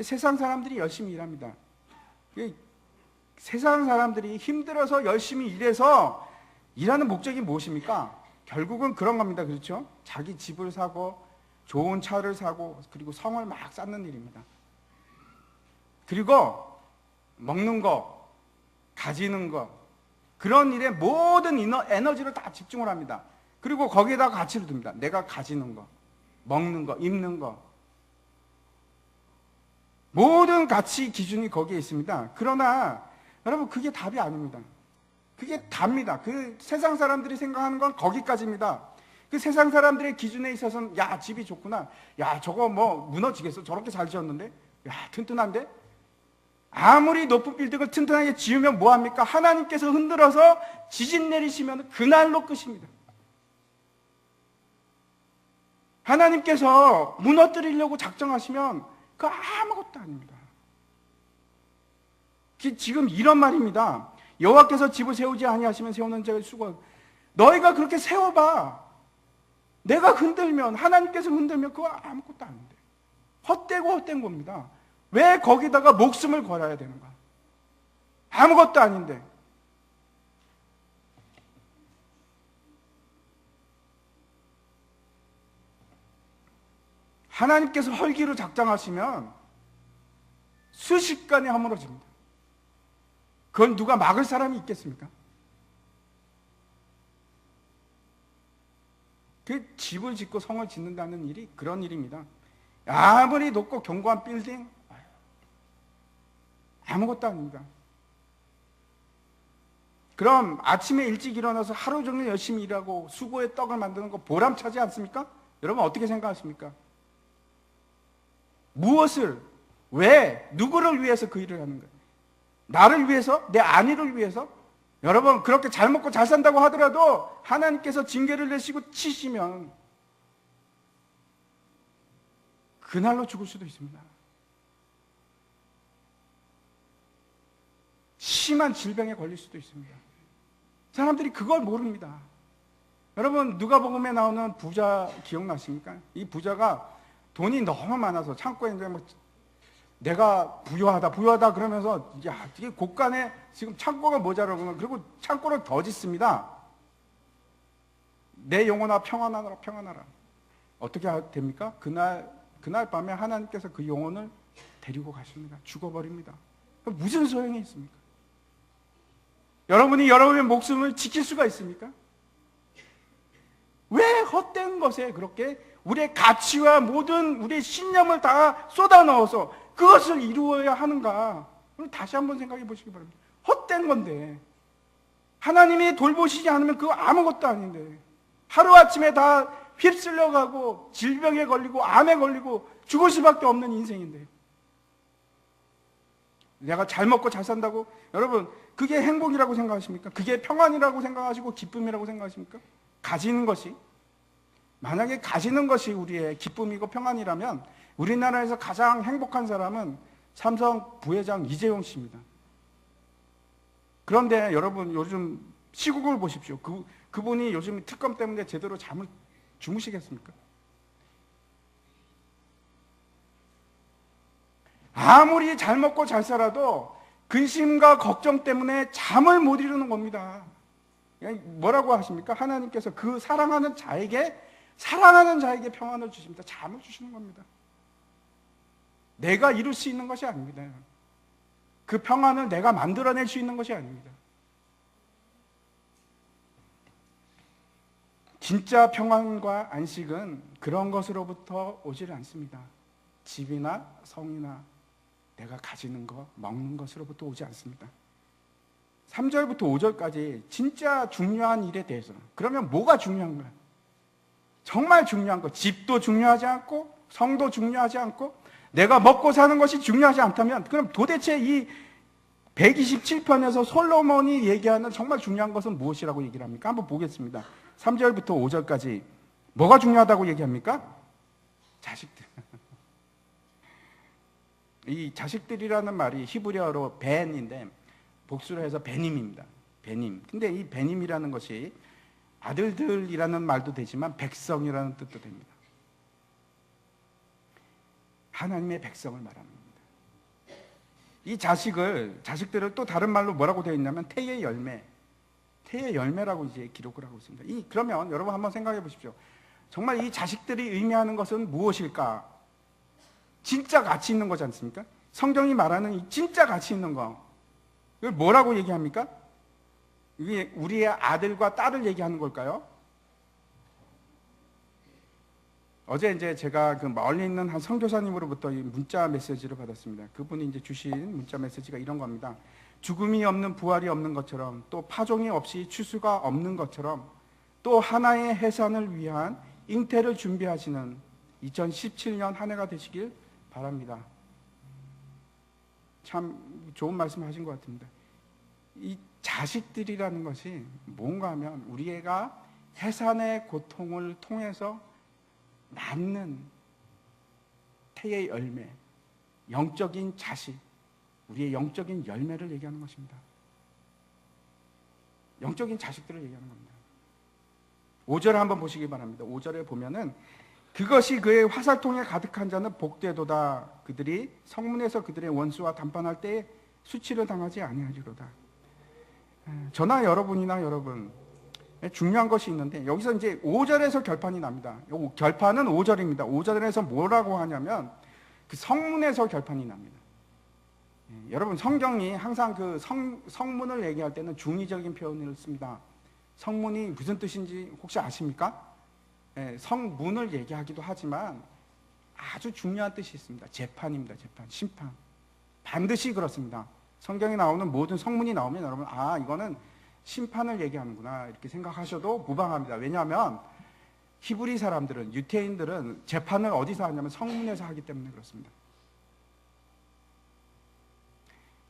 세상 사람들이 열심히 일합니다. 세상 사람들이 힘들어서 열심히 일해서 일하는 목적이 무엇입니까? 결국은 그런 겁니다. 그렇죠? 자기 집을 사고 좋은 차를 사고 그리고 성을 막 쌓는 일입니다. 그리고 먹는 거, 가지는 거, 그런 일에 모든 에너지를 다 집중을 합니다. 그리고 거기에다 가치를 둡니다. 내가 가지는 거, 먹는 거, 입는 거, 모든 가치 기준이 거기에 있습니다. 그러나 여러분 그게 답이 아닙니다. 그게 답니다. 그 세상 사람들이 생각하는 건 거기까지입니다. 그 세상 사람들의 기준에 있어서는 야 집이 좋구나, 야 저거 뭐 무너지겠어, 저렇게 잘 지었는데, 야 튼튼한데. 아무리 높은 빌딩을 튼튼하게 지으면 뭐합니까? 하나님께서 흔들어서 지진 내리시면 그날로 끝입니다. 하나님께서 무너뜨리려고 작정하시면 그거 아무것도 아닙니다. 지금 이런 말입니다. 여호와께서 집을 세우지 아니하시면 세우는 자의 수고. 너희가 그렇게 세워봐. 내가 흔들면, 하나님께서 흔들면 그거 아무것도 아닌데 헛되고 헛된 겁니다. 왜 거기다가 목숨을 걸어야 되는가? 아무것도 아닌데. 하나님께서 헐기로 작정하시면 순식간에 허물어집니다. 그건 누가 막을 사람이 있겠습니까? 그 집을 짓고 성을 짓는다는 일이 그런 일입니다. 아무리 높고 견고한 빌딩, 아무것도 아닙니다. 그럼 아침에 일찍 일어나서 하루 종일 열심히 일하고 수고의 떡을 만드는 거 보람차지 않습니까? 여러분 어떻게 생각하십니까? 무엇을, 왜, 누구를 위해서 그 일을 하는 거예요? 나를 위해서? 내 안위를 위해서? 여러분 그렇게 잘 먹고 잘 산다고 하더라도 하나님께서 징계를 내시고 치시면 그날로 죽을 수도 있습니다. 심한 질병에 걸릴 수도 있습니다. 사람들이 그걸 모릅니다. 여러분 누가복음에 나오는 부자 기억나십니까? 이 부자가 돈이 너무 많아서 창고에 이제 뭐 내가 부유하다 그러면서 야 이게 곳간에 지금 창고가 모자라구나. 그리고 창고를 더 짓습니다. 내 영혼아 평안하라. 어떻게 됩니까? 그날 밤에 하나님께서 그 영혼을 데리고 가십니다. 죽어버립니다. 무슨 소용이 있습니까? 여러분이 여러분의 목숨을 지킬 수가 있습니까? 왜 헛된 것에 그렇게 우리의 가치와 모든 우리의 신념을 다 쏟아 넣어서 그것을 이루어야 하는가? 다시 한번 생각해 보시기 바랍니다. 헛된 건데 하나님이 돌보시지 않으면 그거 아무것도 아닌데 하루아침에 다 휩쓸려 가고 질병에 걸리고 암에 걸리고 죽을 수밖에 없는 인생인데 내가 잘 먹고 잘 산다고 여러분 그게 행복이라고 생각하십니까? 그게 평안이라고 생각하시고 기쁨이라고 생각하십니까? 가지는 것이 만약에 가지는 것이 우리의 기쁨이고 평안이라면 우리나라에서 가장 행복한 사람은 삼성 부회장 이재용 씨입니다. 그런데 여러분 요즘 시국을 보십시오. 그분이 요즘 특검 때문에 제대로 잠을 주무시겠습니까? 아무리 잘 먹고 잘 살아도 근심과 걱정 때문에 잠을 못 이루는 겁니다. 뭐라고 하십니까? 하나님께서 그 사랑하는 자에게 평안을 주십니다. 잠을 주시는 겁니다. 내가 이룰 수 있는 것이 아닙니다. 그 평안을 내가 만들어낼 수 있는 것이 아닙니다. 진짜 평안과 안식은 그런 것으로부터 오질 않습니다. 집이나 성이나 내가 가지는 것, 먹는 것으로부터 오지 않습니다. 3절부터 5절까지 진짜 중요한 일에 대해서 그러면 뭐가 중요한가요? 정말 중요한 것, 집도 중요하지 않고 성도 중요하지 않고 내가 먹고 사는 것이 중요하지 않다면 그럼 도대체 이 127편에서 솔로몬이 얘기하는 정말 중요한 것은 무엇이라고 얘기를 합니까? 한번 보겠습니다. 3절부터 5절까지 뭐가 중요하다고 얘기합니까? 자식들. 이 자식들이라는 말이 히브리어로 벤인데 복수로 해서 베님입니다. 베님. 근데 이 베님이라는 것이 아들들이라는 말도 되지만 백성이라는 뜻도 됩니다. 하나님의 백성을 말합니다. 이 자식들을 또 다른 말로 뭐라고 되어 있냐면 태의 열매라고 이제 기록을 하고 있습니다. 그러면 여러분 한번 생각해 보십시오. 정말 이 자식들이 의미하는 것은 무엇일까? 진짜 가치 있는 거지 않습니까? 성경이 말하는 이 진짜 가치 있는 거. 이걸 뭐라고 얘기합니까? 이게 우리의 아들과 딸을 얘기하는 걸까요? 어제 이제 제가 그 멀리 있는 한 선교사님으로부터 이 문자 메시지를 받았습니다. 그분이 이제 주신 문자 메시지가 이런 겁니다. 죽음이 없는 부활이 없는 것처럼 또 파종이 없이 추수가 없는 것처럼 또 하나의 해산을 위한 잉태를 준비하시는 2017년 한 해가 되시길 바랍니다. 참 좋은 말씀 하신 것 같습니다. 이 자식들이라는 것이 뭔가 하면 우리 애가 해산의 고통을 통해서 낳는 태의 열매, 영적인 자식, 우리의 영적인 열매를 얘기하는 것입니다. 영적인 자식들을 얘기하는 겁니다. 5절을 한번 보시기 바랍니다. 5절에 보면은 그것이 그의 화살통에 가득한 자는 복되도다. 그들이 성문에서 그들의 원수와 담판할 때에 수치를 당하지 아니하리로다. 저나 여러분이나 여러분, 중요한 것이 있는데 여기서 이제 5절에서 결판이 납니다. 결판은 5절입니다. 5절에서 뭐라고 하냐면 그 성문에서 결판이 납니다. 여러분, 성경이 항상 그 성문을 얘기할 때는 중의적인 표현을 씁니다. 성문이 무슨 뜻인지 혹시 아십니까? 성문을 얘기하기도 하지만 아주 중요한 뜻이 있습니다. 재판입니다. 재판, 심판. 반드시 그렇습니다. 성경에 나오는 모든 성문이 나오면 여러분, 이거는 심판을 얘기하는구나 이렇게 생각하셔도 무방합니다. 왜냐하면 히브리 사람들은, 유대인들은 재판을 어디서 하냐면 성문에서 하기 때문에 그렇습니다.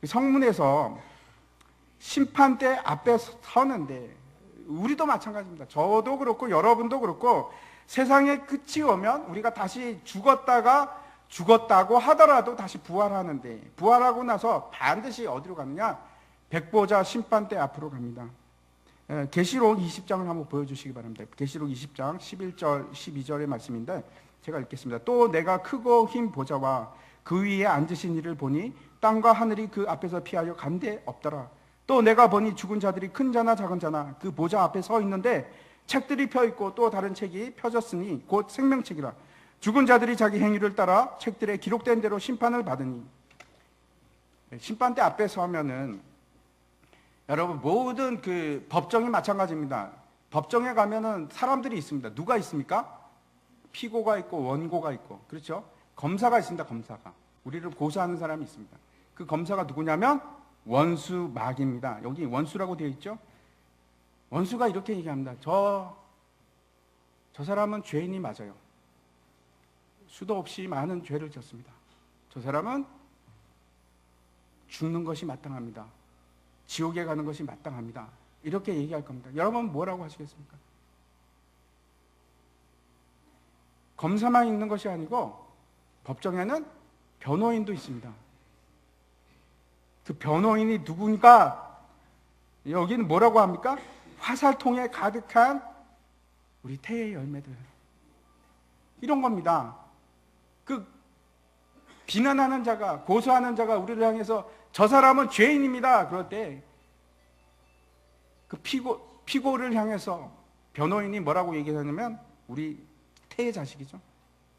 성문에서 심판대 앞에 서는데, 우리도 마찬가지입니다. 저도 그렇고 여러분도 그렇고, 세상의 끝이 오면 우리가 다시 죽었다고 하더라도 다시 부활하는데, 부활하고 나서 반드시 어디로 가느냐? 백보자 심판대 앞으로 갑니다. 계시록 20장을 한번 보여주시기 바랍니다. 계시록 20장 11절 12절의 말씀인데 제가 읽겠습니다. 또 내가 크고 흰 보좌와 그 위에 앉으신 이를 보니 땅과 하늘이 그 앞에서 피하여 간데 없더라. 또 내가 보니 죽은 자들이 큰 자나 작은 자나 그 보좌 앞에 서 있는데 책들이 펴 있고 또 다른 책이 펴졌으니 곧 생명책이라. 죽은 자들이 자기 행위를 따라 책들에 기록된 대로 심판을 받으니. 심판대 앞에 서면은 여러분, 모든 그 법정이 마찬가지입니다. 법정에 가면은 사람들이 있습니다. 누가 있습니까? 피고가 있고 원고가 있고, 그렇죠? 검사가 있습니다. 검사가. 우리를 고소하는 사람이 있습니다. 그 검사가 누구냐면 원수막입니다. 여기 원수라고 되어 있죠? 원수가 이렇게 얘기합니다. 저 사람은 죄인이 맞아요. 수도 없이 많은 죄를 졌습니다. 저 사람은 죽는 것이 마땅합니다. 지옥에 가는 것이 마땅합니다. 이렇게 얘기할 겁니다. 여러분 뭐라고 하시겠습니까? 검사만 있는 것이 아니고 법정에는 변호인도 있습니다. 그 변호인이 누군가, 여기는 뭐라고 합니까? 화살통에 가득한 우리 태의 열매들. 이런 겁니다. 그 비난하는 자가, 고소하는 자가 우리를 향해서 저 사람은 죄인입니다. 그럴 때 그 피고를 향해서 변호인이 뭐라고 얘기하냐면 우리 태의 자식이죠.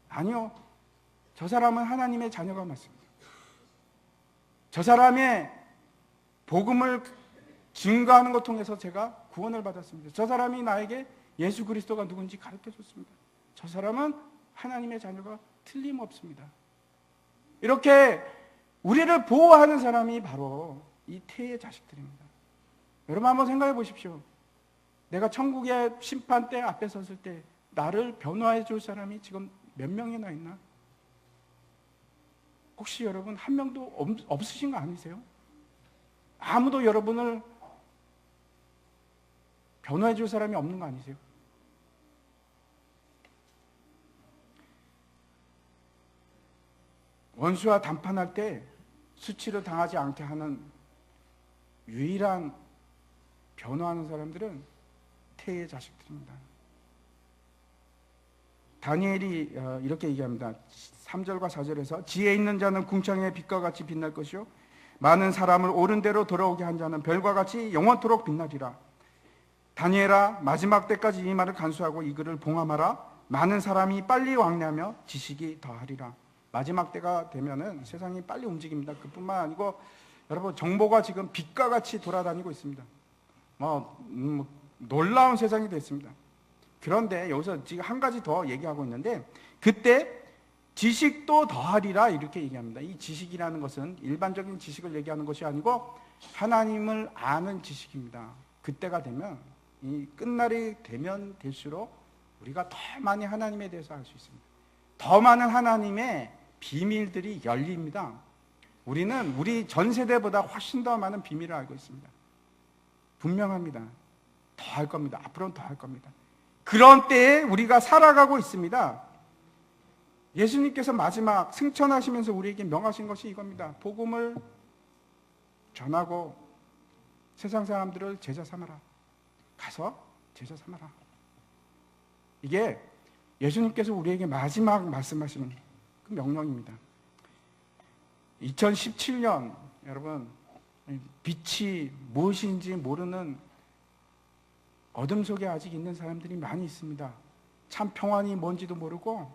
아니요. 저 사람은 하나님의 자녀가 맞습니다. 저 사람의 복음을 증거하는 것 통해서 제가 구원을 받았습니다. 저 사람이 나에게 예수 그리스도가 누군지 가르쳐 줬습니다. 저 사람은 하나님의 자녀가 틀림없습니다. 이렇게 우리를 보호하는 사람이 바로 이 태의 자식들입니다. 여러분 한번 생각해 보십시오. 내가 천국의 심판대 앞에 섰을 때 나를 변호해 줄 사람이 지금 몇 명이나 있나? 혹시 여러분 한 명도 없으신 거 아니세요? 아무도 여러분을 변호해 줄 사람이 없는 거 아니세요? 원수와 담판할 때 수치를 당하지 않게 하는 유일한 변호하는 사람들은 태의 자식들입니다. 다니엘이 이렇게 얘기합니다. 3절과 4절에서 지혜 있는 자는 궁창의 빛과 같이 빛날 것이요 많은 사람을 옳은 대로 돌아오게 한 자는 별과 같이 영원토록 빛나리라. 다니엘아, 마지막 때까지 이 말을 간수하고 이 글을 봉함하라. 많은 사람이 빨리 왕래하며 지식이 더하리라. 마지막 때가 되면은 세상이 빨리 움직입니다. 그뿐만 아니고 여러분, 정보가 지금 빛과 같이 돌아다니고 있습니다. 놀라운 세상이 됐습니다. 그런데 여기서 지금 한 가지 더 얘기하고 있는데, 그때 지식도 더하리라 이렇게 얘기합니다. 이 지식이라는 것은 일반적인 지식을 얘기하는 것이 아니고 하나님을 아는 지식입니다. 그때가 되면, 이 끝날이 되면 될수록 우리가 더 많이 하나님에 대해서 알 수 있습니다. 더 많은 하나님의 비밀들이 열립니다. 우리는 우리 전 세대보다 훨씬 더 많은 비밀을 알고 있습니다. 분명합니다. 더 할 겁니다. 앞으로는 더 할 겁니다. 그런 때에 우리가 살아가고 있습니다. 예수님께서 마지막 승천하시면서 우리에게 명하신 것이 이겁니다. 복음을 전하고 세상 사람들을 제자 삼아라. 가서 제자 삼아라. 이게 예수님께서 우리에게 마지막 말씀하시는 그 명령입니다. 2017년 여러분, 빛이 무엇인지 모르는 어둠 속에 아직 있는 사람들이 많이 있습니다. 참 평안이 뭔지도 모르고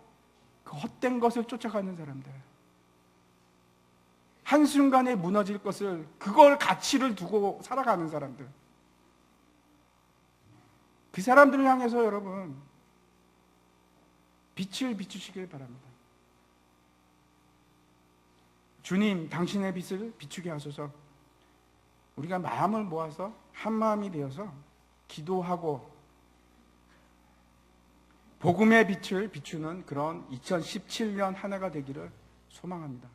그 헛된 것을 쫓아가는 사람들, 한순간에 무너질 것을, 그걸 가치를 두고 살아가는 사람들, 그 사람들을 향해서 여러분 빛을 비추시길 바랍니다. 주님, 당신의 빛을 비추게 하소서. 우리가 마음을 모아서 한 마음이 되어서 기도하고 복음의 빛을 비추는 그런 2017년 한 해가 되기를 소망합니다.